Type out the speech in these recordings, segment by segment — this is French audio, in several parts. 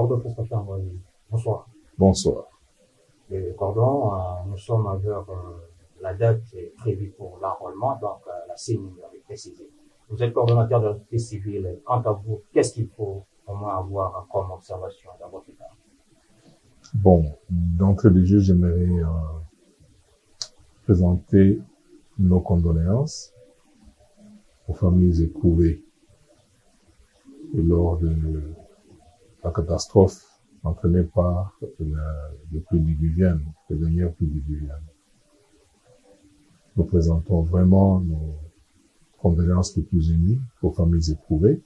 Cordon Prestataire, bonsoir. Bonsoir. Cordon, nous sommes à l'heure, la date est prévue pour l'enrôlement, donc la CENI avait précisé. Vous êtes coordonnateur de la société civile. Quant à vous, qu'est-ce qu'il faut au moins avoir comme observation dans votre cas? Bon, d'entrée de jeu, j'aimerais présenter nos condoléances aux familles éprouvées lors de la catastrophe entraînée par le pluie diluvienne, les dernières pluies diluviennes. Nous présentons vraiment nos condoléances les plus émues aux familles éprouvées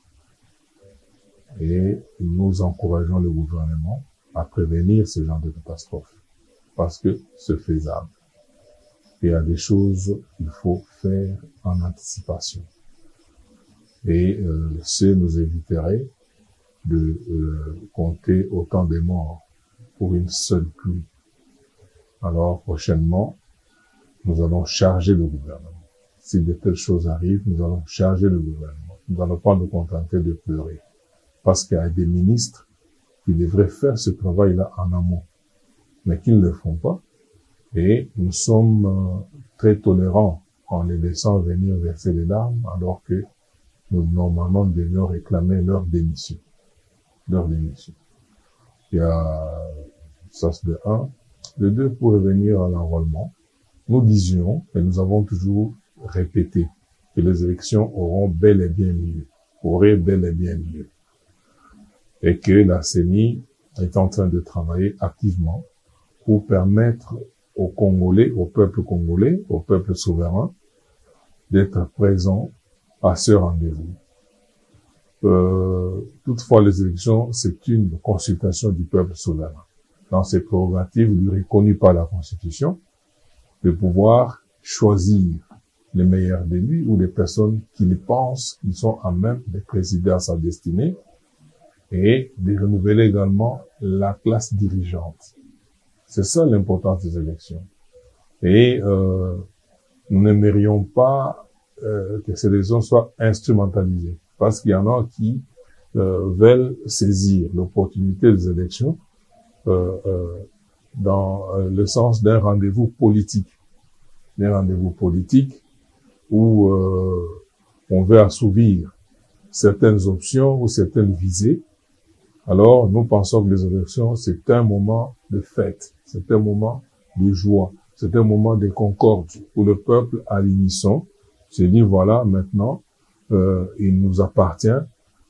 et nous encourageons le gouvernement à prévenir ce genre de catastrophe parce que c'est faisable. Il y a des choses qu'il faut faire en anticipation. Et ce nous éviterait de compter autant de morts pour une seule pluie. Alors prochainement, nous allons charger le gouvernement. Si de telles choses arrivent, nous allons charger le gouvernement. Nous n'allons pas nous contenter de pleurer. Parce qu'il y a des ministres qui devraient faire ce travail-là en amont, mais qui ne le font pas. Et nous sommes très tolérants en les laissant venir verser les larmes, alors que nous, normalement, devions réclamer leur démission. Leur démission. Il y a, ça c'est de un. De deux, pour revenir à l'enrôlement, nous disions, et nous avons toujours répété, que les élections auront bel et bien lieu, auraient bel et bien lieu. Et que la CENI est en train de travailler activement pour permettre aux Congolais, au peuple souverain, d'être présents à ce rendez-vous. Toutefois, les élections, c'est une consultation du peuple souverain. Dans ses prérogatives lui reconnues par la Constitution, de pouvoir choisir les meilleurs de lui ou les personnes qu'il pense qu'ils sont à même de présider à sa destinée et de renouveler également la classe dirigeante. C'est ça l'importance des élections. Et nous n'aimerions pas que ces élections soient instrumentalisées, parce qu'il y en a qui veulent saisir l'opportunité des élections dans le sens d'un rendez-vous politique. D'un rendez-vous politique où on veut assouvir certaines options ou certaines visées. Alors, nous pensons que les élections, c'est un moment de fête, c'est un moment de joie, c'est un moment de concorde où le peuple à l'unisson se dit, voilà, maintenant, il nous appartient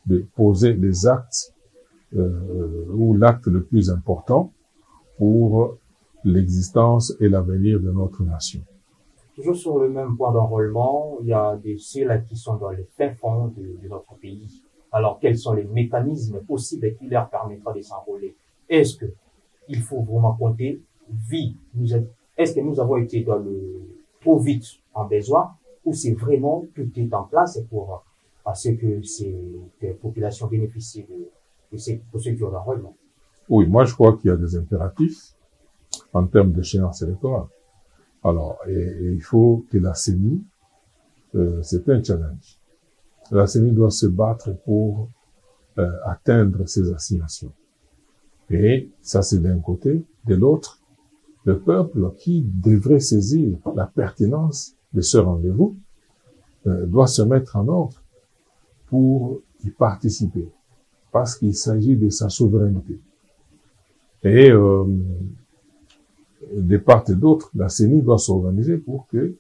de poser les actes ou l'acte le plus important pour l'existence et l'avenir de notre nation. Toujours sur le même point d'enrôlement, il y a ceux-là qui sont dans les fins fonds de notre pays. Alors, quels sont les mécanismes possibles qui leur permettra de s'enrôler? Est-ce que il faut vraiment compter est-ce que nous avons été dans le trop vite en besoin, ou c'est vraiment tout est en place pour ce que ces populations bénéficient de ces procédures d'enrôlement? Oui, moi je crois qu'il y a des impératifs en termes d'échéance électorale. Alors, et il faut que la CENI, c'est un challenge. La CENI doit se battre pour atteindre ses assignations. Et ça, c'est d'un côté. De l'autre, le peuple qui devrait saisir la pertinence de ce rendez-vous doit se mettre en ordre pour y participer, parce qu'il s'agit de sa souveraineté. Et de part et d'autre, la CENI doit s'organiser pour que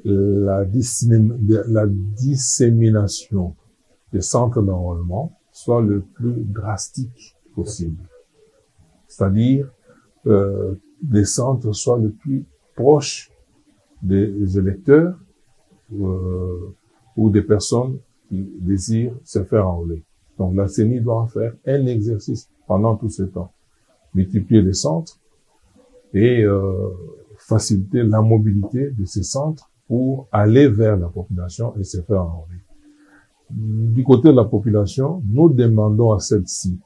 la dissémination des centres d'enrôlement soit le plus drastique possible. C'est-à-dire, les centres soient le plus proches des électeurs ou des personnes qui désirent se faire enrôler. Donc la CENI doit en faire un exercice pendant tout ce temps. Multiplier les centres et faciliter la mobilité de ces centres pour aller vers la population et se faire enrôler. Du côté de la population, nous demandons à celle-ci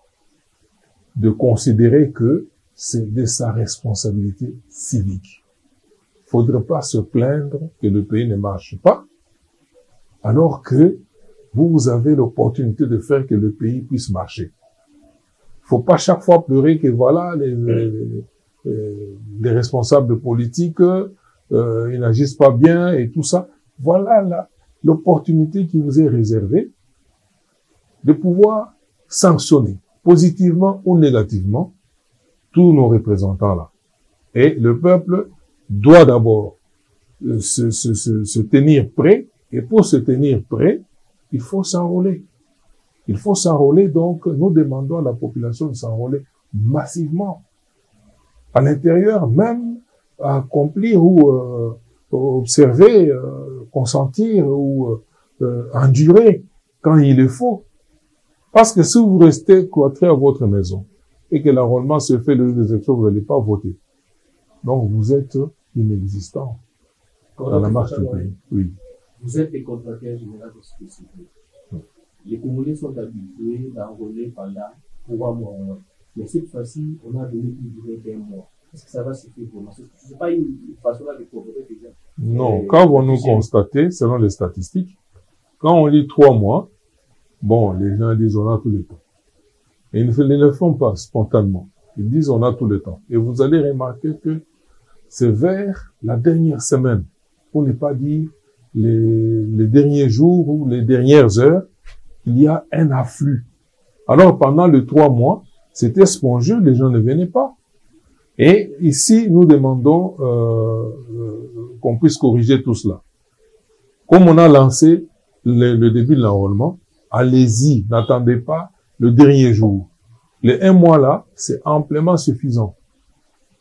de considérer que c'est de sa responsabilité civique. Il ne faudrait pas se plaindre que le pays ne marche pas, alors que vous avez l'opportunité de faire que le pays puisse marcher. faut pas chaque fois pleurer que voilà, les responsables politiques, ils n'agissent pas bien et tout ça. Voilà l'opportunité qui vous est réservée de pouvoir sanctionner positivement ou négativement tous nos représentants là. Et le peuple doit d'abord se tenir prêt, et pour se tenir prêt, il faut s'enrôler. Il faut s'enrôler, donc nous demandons à la population de s'enrôler massivement. À l'intérieur, même à accomplir ou observer, consentir ou endurer quand il le faut. Parce que si vous restez cloîtré à votre maison et que l'enrôlement se fait le jour des élections, vous n'allez pas voter. Donc vous êtes inexistant dans la marche du pays. Oui. Vous êtes les contracteurs généraux de spécificité. Les Congolais sont habitués d'enrôler pendant 3 mois. Mais cette fois-ci, on a donné une durée d'1 mois. Est-ce que ça va suffire pour moi? Ce n'est pas une façon là de provoquer déjà. Non, quand vous nous constatez, selon les statistiques, quand on dit 3 mois, bon, les gens disent on a tout le temps. Et ils ne le font pas spontanément. Ils disent on a tout le temps. Et vous allez remarquer que c'est vers la dernière semaine, pour ne pas dire les derniers jours ou les dernières heures, il y a un afflux. Alors pendant les 3 mois, c'était spongieux, les gens ne venaient pas. Et ici, nous demandons qu'on puisse corriger tout cela. Comme on a lancé le début de l'enrôlement, allez-y, n'attendez pas le dernier jour. Les 1 mois là, c'est amplement suffisant.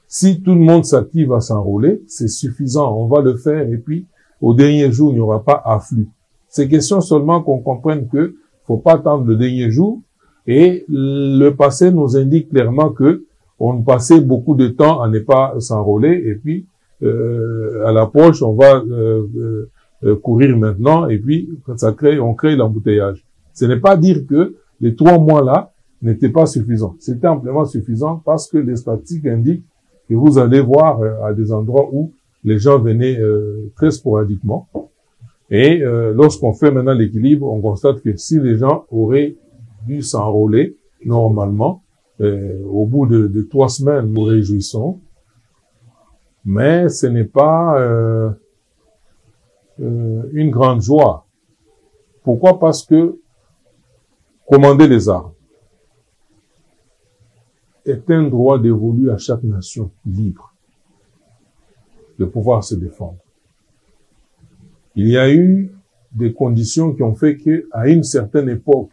Si tout le monde s'active à s'enrôler, c'est suffisant. On va le faire et puis au dernier jour, il n'y aura pas afflux. C'est question seulement qu'on comprenne que faut pas attendre le dernier jour. Et le passé nous indique clairement que on passait beaucoup de temps à ne pas s'enrôler et puis à l'approche, on va courir maintenant et puis on crée l'embouteillage. Ce n'est pas dire que les 3 mois là n'étaient pas suffisants. C'était amplement suffisant parce que les statistiques indiquent que vous allez voir à des endroits où les gens venaient très sporadiquement. Et lorsqu'on fait maintenant l'équilibre, on constate que si les gens auraient dû s'enrôler normalement, au bout de 3 semaines, nous réjouissons. Mais ce n'est pas une grande joie. Pourquoi? Parce que commander les armes est un droit dévolu à chaque nation libre de pouvoir se défendre. Il y a eu des conditions qui ont fait que, à une certaine époque,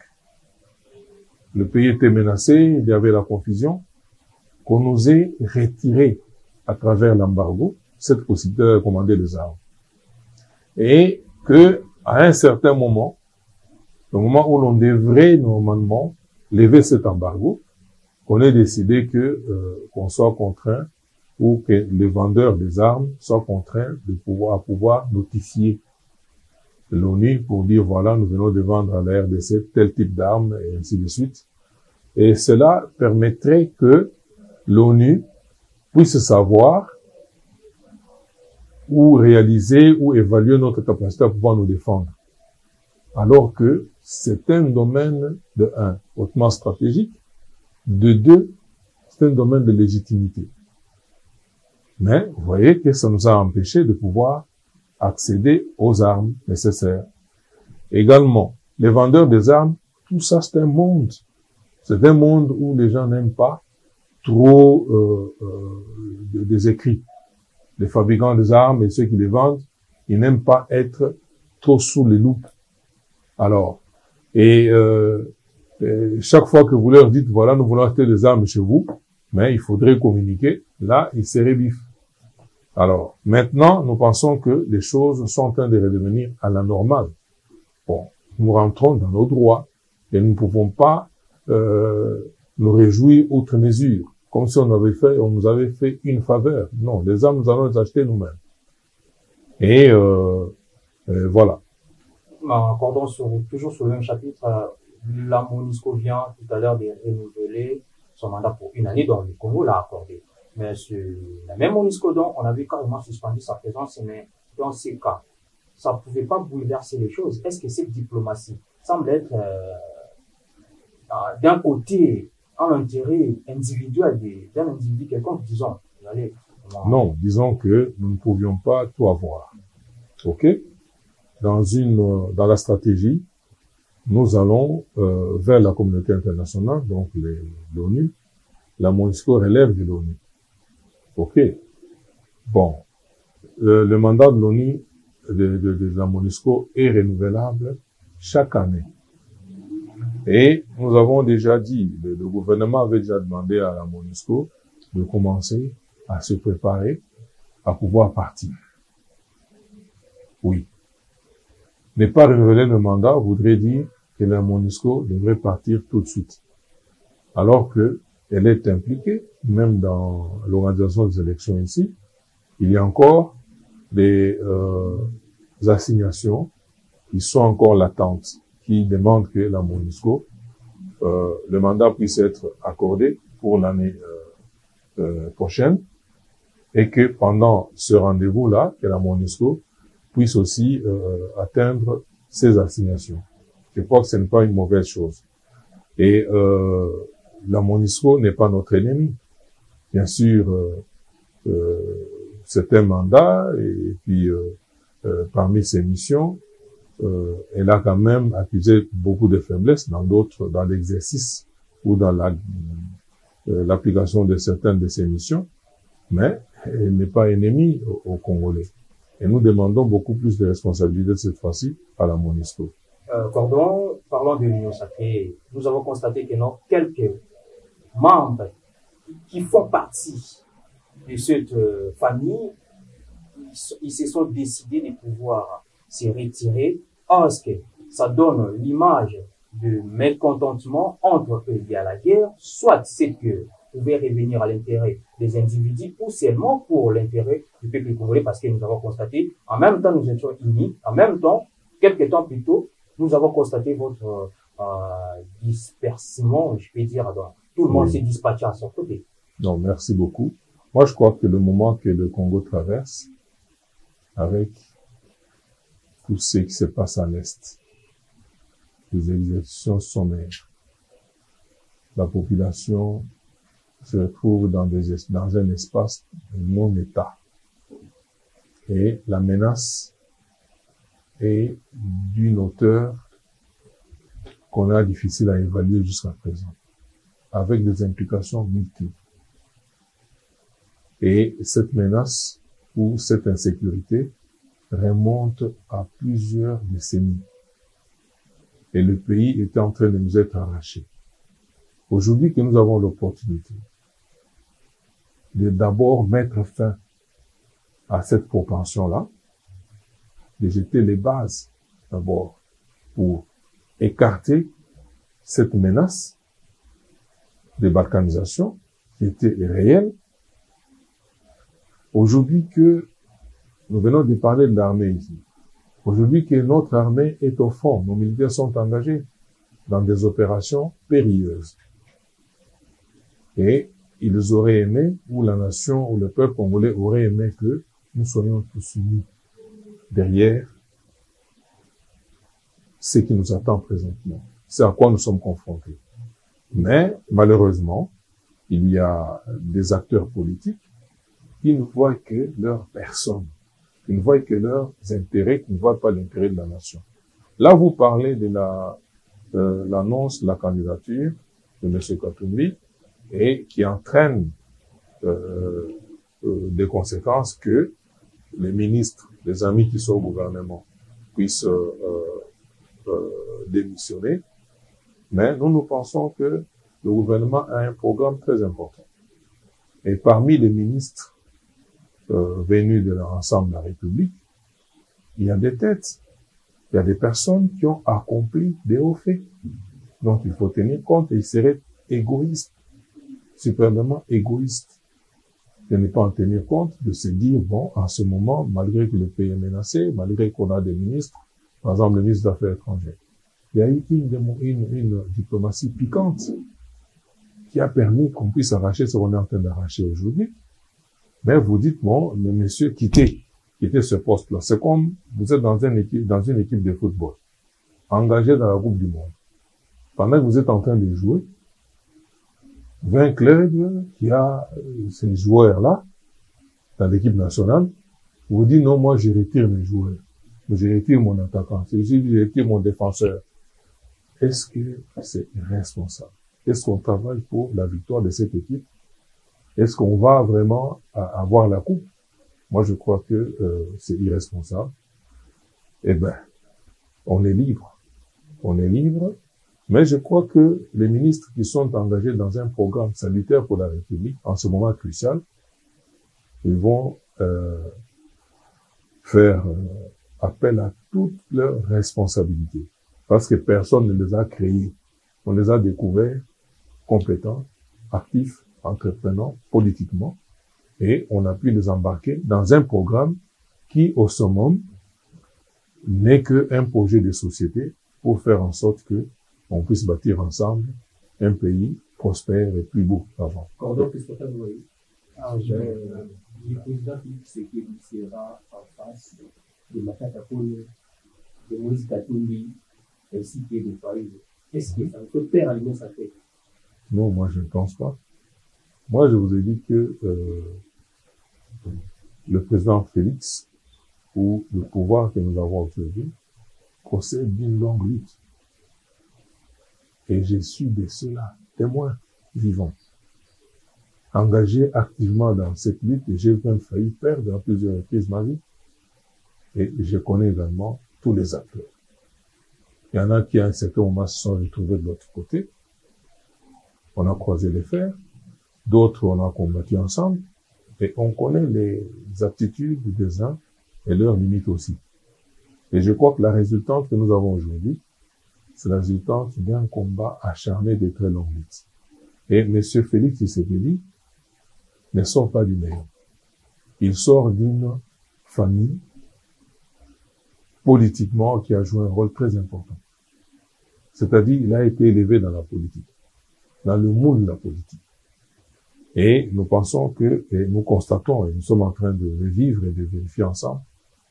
le pays était menacé, il y avait la confusion, qu'on nous ait retiré à travers l'embargo cette possibilité de commander les armes. Et que, à un certain moment, le moment où l'on devrait normalement lever cet embargo, qu'on ait décidé qu'on soit contraint ou que les vendeurs des armes soient contraints de pouvoir notifier l'ONU pour dire voilà, nous venons de vendre à la RDC tel type d'armes et ainsi de suite. Et cela permettrait que l'ONU puisse savoir ou réaliser ou évaluer notre capacité à pouvoir nous défendre. Alors que c'est un domaine de 1, hautement stratégique, de 2, c'est un domaine de légitimité. Mais vous voyez que ça nous a empêché de pouvoir accéder aux armes nécessaires. Également, les vendeurs des armes, tout ça c'est un monde. C'est un monde où les gens n'aiment pas trop des écrits. Les fabricants des armes et ceux qui les vendent, ils n'aiment pas être trop sous les loupes. Alors, chaque fois que vous leur dites, voilà, nous voulons acheter des armes chez vous, mais il faudrait communiquer, là, ils seraient vifs. Alors, maintenant, nous pensons que les choses sont en train de redevenir à la normale. Bon, nous rentrons dans nos droits et nous ne pouvons pas nous réjouir outre mesure, comme si on nous avait fait une faveur. Non, les armes, nous allons les acheter nous-mêmes. Et voilà. Accordons toujours sur le même chapitre, la MONUSCO vient tout à l'heure de renouveler son mandat pour 1 année, dont le Congo l'a accordé. Mais sur la même MONUSCO, dont on avait carrément suspendu sa présence, mais dans ces cas, ça ne pouvait pas bouleverser les choses. Est-ce que cette diplomatie semble être d'un côté un intérêt individuel d'un individu quelconque, disons. Allez, non, disons que nous ne pouvions pas tout avoir. OK? Dans la stratégie, nous allons vers la communauté internationale, donc l'ONU. La MONUSCO relève de l'ONU. OK? Bon. Le mandat de l'ONU, de la MONUSCO est renouvelable chaque année. Et nous avons déjà dit, le gouvernement avait déjà demandé à la MONUSCO de commencer à se préparer à pouvoir partir. Oui. Ne pas renouveler le mandat voudrait dire que la MONUSCO devrait partir tout de suite. Alors que elle est impliquée, même dans l'organisation des élections ici, il y a encore des assignations qui sont encore latentes, qui demandent que la MONUSCO, le mandat puisse être accordé pour l'année prochaine, et que pendant ce rendez-vous-là, que la MONUSCO puisse aussi atteindre ses assignations. Je crois que ce n'est pas une mauvaise chose. Et la MONUSCO n'est pas notre ennemi. Bien sûr, c'est un mandat, et puis parmi ses missions, elle a quand même accusé beaucoup de faiblesses dans l'exercice ou dans l'application de certaines de ses missions, mais elle n'est pas ennemie aux Congolais. Et nous demandons beaucoup plus de responsabilités cette fois-ci à la MONUSCO. Cordon, parlons de l'Union sacrée. Nous avons constaté que quelques membres qui font partie de cette famille, ils se sont décidés de pouvoir se retirer parce que ça donne l'image de mécontentement entre eux liés à la guerre, soit c'est que pouvait revenir à l'intérêt des individus ou seulement pour l'intérêt du peuple congolais, parce que nous avons constaté, en même temps nous étions unis, en même temps, quelques temps plus tôt, nous avons constaté votre dispersement, je peux dire, tout le monde s'est dispatché à son côté. Non, merci beaucoup. Moi, je crois que le moment que le Congo traverse, avec tout ce qui se passe à l'Est, les exécutions sommaires, la population se retrouve dans un espace non-État. Et la menace est d'une hauteur qu'on a difficile à évaluer jusqu'à présent, avec des implications multiples. Et cette menace ou cette insécurité remonte à plusieurs décennies. Et le pays était en train de nous être arraché. Aujourd'hui que nous avons l'opportunité de d'abord mettre fin à cette propension-là, de jeter les bases d'abord pour écarter cette menace de balkanisation qui était réelle. Aujourd'hui que nous venons de parler de l'armée ici, aujourd'hui que notre armée est au front, nos militaires sont engagés dans des opérations périlleuses. Et ils auraient aimé, ou la nation, ou le peuple congolais aurait aimé que nous soyons tous unis derrière ce qui nous attend présentement. C'est à quoi nous sommes confrontés. Mais, malheureusement, il y a des acteurs politiques qui ne voient que leur personne, qui ne voient que leurs intérêts, qui ne voient pas l'intérêt de la nation. Là, vous parlez de l'annonce de la candidature de M. Katumbi, et qui entraîne des conséquences que les ministres, les amis qui sont au gouvernement puissent démissionner. Mais nous pensons que le gouvernement a un programme très important. Et parmi les ministres venus de l'ensemble de la République, il y a des têtes, il y a des personnes qui ont accompli des hauts faits. Donc il faut tenir compte, et ils seraient égoïstes, suprêmement égoïste de ne pas en tenir compte, de se dire, bon, en ce moment, malgré que le pays est menacé, malgré qu'on a des ministres, par exemple le ministre des Affaires étrangères, il y a eu une diplomatie piquante qui a permis qu'on puisse arracher ce qu'on est en train d'arracher aujourd'hui. Mais vous dites, bon, le monsieur quittez ce poste-là. C'est comme vous êtes dans une équipe de football, engagé dans la Coupe du Monde. Pendant que vous êtes en train de jouer, 20 clubs, qui a ces joueurs-là, dans l'équipe nationale, vous dites non, moi je retire mes joueurs. Je retire mon attaquant. Je retire mon défenseur. Est-ce que c'est responsable? Est-ce qu'on travaille pour la victoire de cette équipe? Est-ce qu'on va vraiment avoir la coupe? Moi, je crois que c'est irresponsable. Eh ben, on est libre. On est libre. Mais je crois que les ministres qui sont engagés dans un programme sanitaire pour la République, en ce moment crucial, ils vont faire appel à toutes leurs responsabilités. Parce que personne ne les a créés. On les a découverts compétents, actifs, entreprenants, politiquement, et on a pu les embarquer dans un programme qui, au summum, n'est qu'un projet de société pour faire en sorte que on puisse bâtir ensemble un pays prospère et plus beau qu'avant. Cordon, qu'est-ce que tu as voyé? Le président Félix Tshisekedi sera en face de Matata Ponyo, de Moïse Katumbi, ainsi que de Faïd. Est-ce que ça peut faire aligner sa tête? Non, moi je ne pense pas. Moi je vous ai dit que le président Félix, ou le pouvoir que nous avons aujourd'hui, procède d'une longue lutte. Et je suis de ceux-là, témoins vivants, engagés activement dans cette lutte, et j'ai même failli perdre à plusieurs reprises ma vie. Et je connais également tous les acteurs. Il y en a qui à un certain moment se sont retrouvés de l'autre côté. On a croisé les fers. D'autres, on a combattu ensemble. Et on connaît les aptitudes des uns et leurs limites aussi. Et je crois que la résultante que nous avons aujourd'hui, c'est la résultante d'un combat acharné de très longue lutte. Et M. Félix Tshisekedi ne sort pas du néant. Il sort d'une famille politiquement qui a joué un rôle très important. C'est-à-dire, il a été élevé dans la politique, dans le moule de la politique. Et nous pensons que, et nous constatons, et nous sommes en train de le vivre et de vérifier ensemble,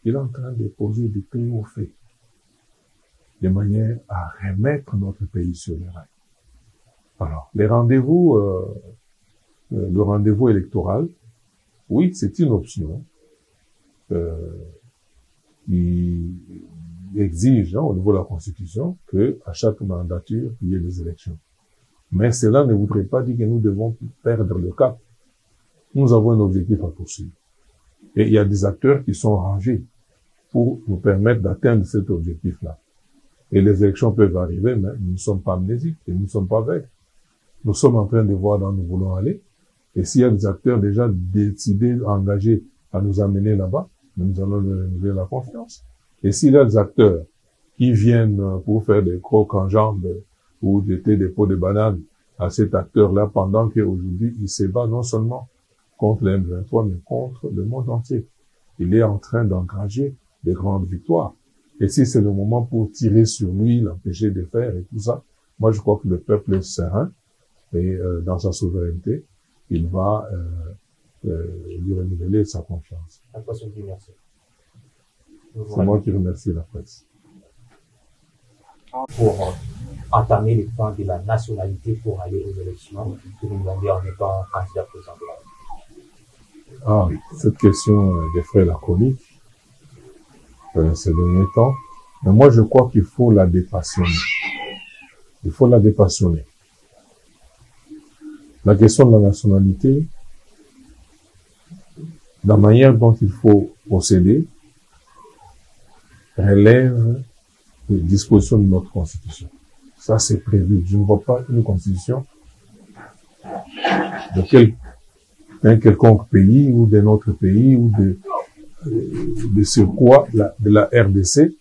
il est en train de poser des très hauts faits, de manière à remettre notre pays sur les rails. Alors, les rendez-vous, le rendez-vous électoral, oui, c'est une option. Il exige, au niveau de la Constitution, que à chaque mandature, il y ait des élections. Mais cela ne voudrait pas dire que nous devons perdre le cap. Nous avons un objectif à poursuivre. Et il y a des acteurs qui sont rangés pour nous permettre d'atteindre cet objectif-là. Et les élections peuvent arriver, mais nous ne sommes pas amnésiques et nous ne sommes pas aveugles. Nous sommes en train de voir où nous voulons aller. Et s'il y a des acteurs déjà décidés, engagés à nous amener là-bas, nous allons leur renouveler la confiance. Et s'il y a des acteurs qui viennent pour faire des crocs en jambes ou jeter des pots de bananes à cet acteur-là pendant qu'aujourd'hui il se bat non seulement contre les M23 mais contre le monde entier. Il est en train d'engager des grandes victoires. Et si c'est le moment pour tirer sur lui, l'empêcher de faire et tout ça, moi je crois que le peuple est serein et dans sa souveraineté, il va lui renouveler sa confiance. C'est moi qui remercie la presse. Pour entamer les plans de la nationalité pour aller aux élections, que vous demandez en étant candidat président de la République. Ah, cette question des frères laconiques, ces derniers temps, mais moi je crois qu'il faut la dépassionner. Il faut la dépassionner. La question de la nationalité, la manière dont il faut procéder, relève des dispositions de notre Constitution. Ça, c'est prévu. Je ne vois pas une Constitution d'un quelconque pays ou d'un autre pays ou de ce quoi de la RDC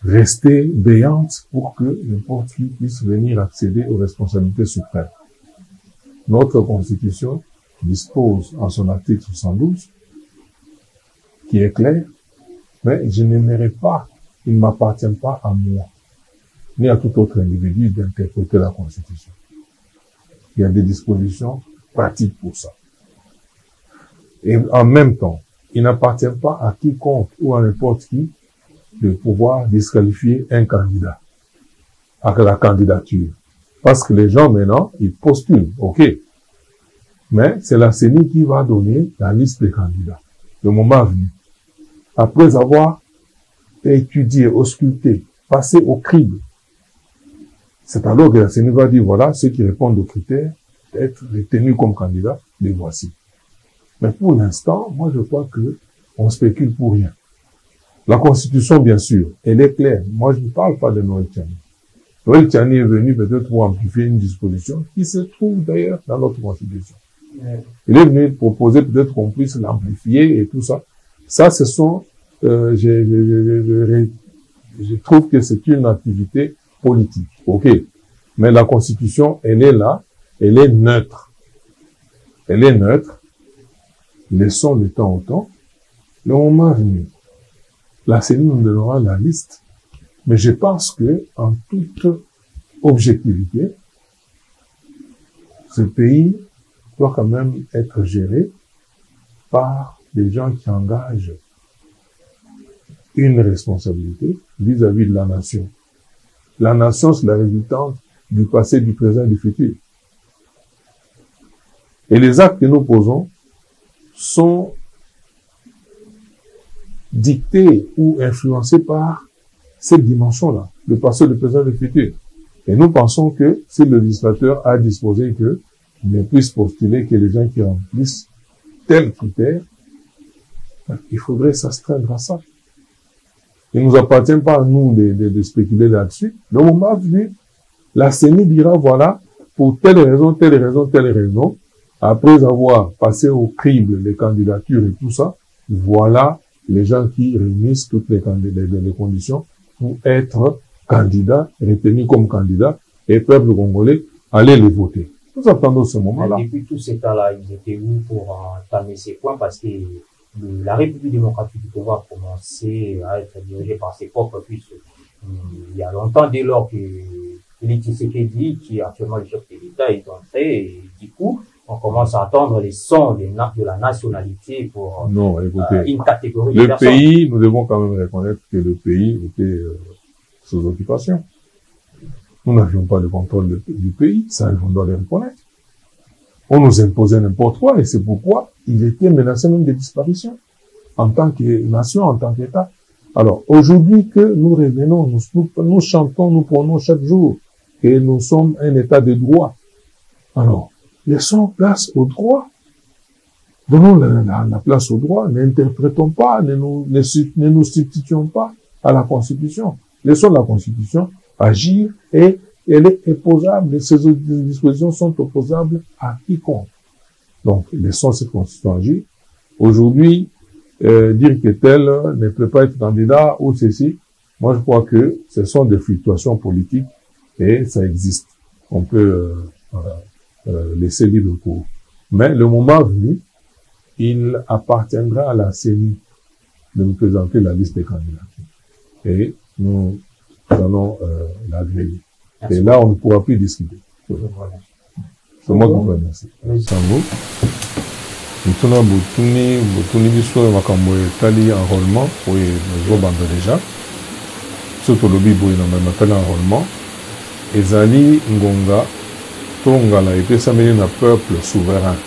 rester béante pour que n'importe qui puisse venir accéder aux responsabilités suprêmes. Notre Constitution dispose en son article 72, qui est clair, mais je n'aimerais pas, il ne m'appartient pas à moi, ni à tout autre individu d'interpréter la Constitution. Il y a des dispositions pratiques pour ça. Et en même temps, il n'appartient pas à quiconque ou à n'importe qui de pouvoir disqualifier un candidat à la candidature. Parce que les gens, maintenant, ils postulent, ok. Mais c'est la CENI qui va donner la liste des candidats. Le moment venu. Après avoir étudié, ausculté, passé au crible, c'est alors que la CENI va dire, voilà, ceux qui répondent aux critères, être retenus comme candidats, les voici. Mais pour l'instant, moi je crois que on spécule pour rien. La Constitution, bien sûr, elle est claire. Moi, je ne parle pas de Noël Tchani. Noël Tchani est venu peut-être pour amplifier une disposition qui se trouve d'ailleurs dans notre Constitution. Il est venu proposer peut-être qu'on puisse l'amplifier et tout ça. Ça, ce sont, je trouve que c'est une activité politique. Ok. Mais la Constitution, elle est là, elle est neutre. Elle est neutre. Laissons le temps au temps. Le moment venu. La CENI nous donnera la liste. Mais je pense que, en toute objectivité, ce pays doit quand même être géré par des gens qui engagent une responsabilité vis-à-vis de la nation. La nation, c'est la résultante du passé, du présent et du futur. Et les actes que nous posons sont dictés ou influencés par cette dimension-là, le passé, le présent et le futur. Et nous pensons que si le législateur a disposé que il ne puisse postuler que les gens qui remplissent tel critère, il faudrait s'astreindre à ça. Il ne nous appartient pas à nous de spéculer là-dessus. Le moment venu, la CENI dira, voilà, pour telle raison, telle raison, telle raison, après avoir passé au crible les candidatures et tout ça, voilà les gens qui réunissent toutes les conditions pour être candidats, retenus comme candidats, et peuple congolais, allez les voter. Nous attendons ce moment-là. Depuis tout ce temps-là, ils étaient où pour entamer ces points? Parce que la République démocratique du Congo a commencé à être dirigée par ses propres fils. Il y a longtemps, dès lors que Félix Tshisekedi, qui est actuellement le chef de l'État, est entré, et du coup, on commence à entendre les sons de la nationalité pour non, écoutez, une catégorie de le personnes. pays, nous devons quand même reconnaître que le pays était sous occupation. Nous n'avions pas le contrôle du pays, ça, on doit le reconnaître. On nous imposait n'importe quoi, et c'est pourquoi il était menacé même de disparition, en tant que nation, en tant qu'État. Alors, aujourd'hui que nous revenons, nous chantons, nous prenons chaque jour que nous sommes un État de droit. Alors, laissons place au droit. Donnons la place au droit, n'interprétons pas, ne nous substituons pas à la Constitution. Laissons la Constitution agir et elle est opposable. Ces dispositions sont opposables à quiconque. Donc, laissons cette Constitution agir. Aujourd'hui, dire que tel ne peut pas être candidat ou ceci, moi je crois que ce sont des fluctuations politiques et ça existe. On peut laisser libre cours. Mais le moment venu, il appartiendra à la CENI de nous présenter la liste des candidats. Et nous allons l'agréer. Et là, on ne pourra plus discuter. Voilà. C'est moi qui vous remercie. Sango. Nous botuni biso makambo etali enrôlement oyo ezobanda déjà soki tolobi boye na matali enrôlement ezali ngonga to ngala epesameli na peuple souverain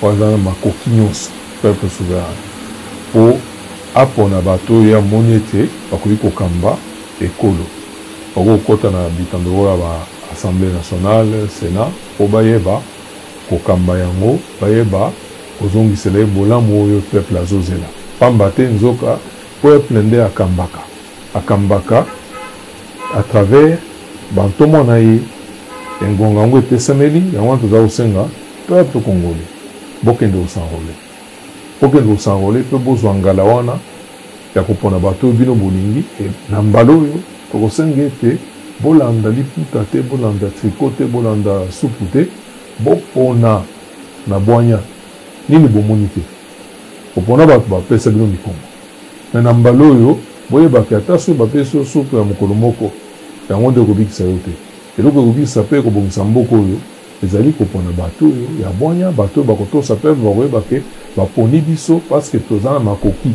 oyo ezala makoki nyonso peuple souverain po apona bato oyo amoni ete bakoki kokamba ekolo bakokota na bitando oyo ya baassemblée nationale sénat po bayeba kokamba yango bayeba kozongisela ye bolamu oyo peuple azozela pamba te nzoka peuple nde akambaka à travers bantomo na ye engonga yango epesameli yango wana toza kosenga peuple congolais bokende kosanrole mpe bozwa ngala wana ya kopona bato oyo bino bolingi na mbala oyo tokosenga ete bolanda liputa te bolanda triko te bolanda supu te bopona na bwanya nini bomoni te opona bato bapesa bino mikongo me na mbala oyo boyebaka ata soki bapesi yo supu ya mokolo moko yango nde ekobikisa yo te eloko ekobikisa mpe ekobongisa mboka oyo ezali kopona bato oyo ya bwanya bato oyo bakotosa peuple bakoyebake baponi biso parceke toza na makoki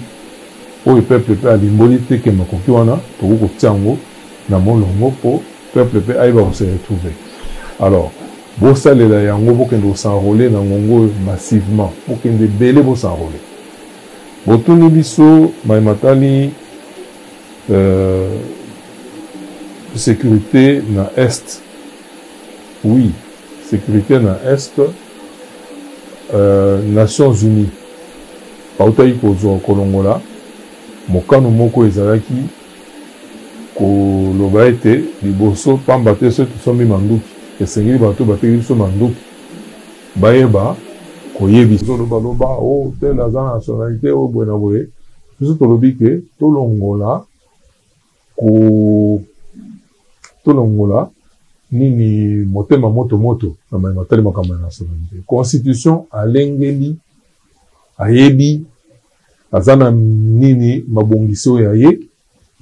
oyo peuple mpe alimboli te ke makoki wana tokoki kotia yango na molongo mpo peuple mpe ayeba kose retrouve. Alors, vous savez, là, yango, vous pouvez s'enrôler dans Ngongo massivement. Vous pouvez belé vous s'enrôler. Vous tournez biso, Maïmatali, sécurité na Est. Oui, sécurité na Est, Nations Unies. Pautaï kozo kolongola, mokano moko ezalaki, koloba ete, liboso pambate ceux qui sont mis manduki. Esengeli bato bateli biso manduki bayeba koyebi loba o telle nationalité o bwena boye biso tolobi ke tolongola nini motema moto na matali makambo ya nationalité constitution alengeli ayebi azana nini mabongiso ya ye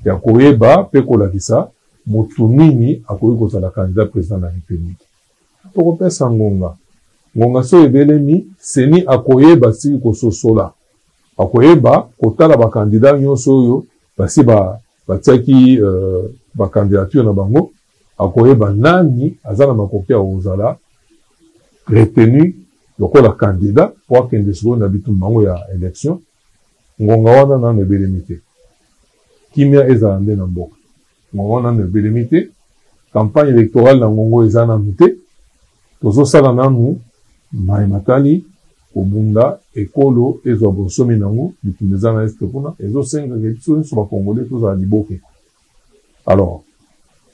ya koyeba pe kolakisa motu nini akoki kozala candidat président de la République. Tokopesa ngonga so ebelemi seni akoyeba sili kososola akoyeba kotala bakandidat nyonso oyo basi batiaki bakandidature na bango akoyeba nani aza na makoki ya kozala retenu lokola candidat po akende sikoyo na bitumba bango ya élection. Ngonga wana nano ebelemi te, kimia ezala nde na mboka. Ngongo nanu ebelemi te, campagne électorale na ngongo eza nanu te, tozosala nanu Maïmatali obunda ekolo ezwa bosomi nango bitumba eza na este kuna ezosenga biso nyonso bakongole tozala liboke. Alors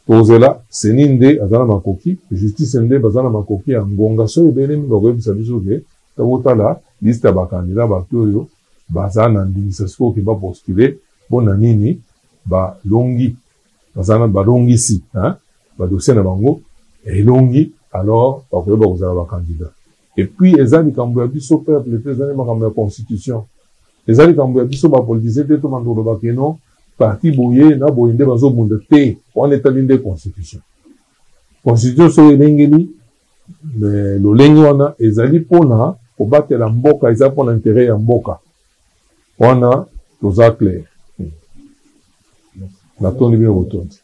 tozela seni nde aza na makoki, justice nde baza na makoki ya ngonga so ebelemi bakoyebisa biso ke tokotala liste ya bakandida bato oyo baza na ndingisa sikoyo ke bapostule mpona nini balongi bazana balongisi badossier na bango elongi alors bakoyeba kozala bakandidat. Et puis eza likambo ya biso peuple te ezali makambo ya constitution, eza likambo ya biso bapolitise te to mandolo bakeno parti boye na boye nde bazobunda te wana etali nde constitution. Constitution so elengeli lolenge wana ezali mpona kobatela mboka, eza mpona intérêt ya mboka wana toza clair. Natondi bino botondi.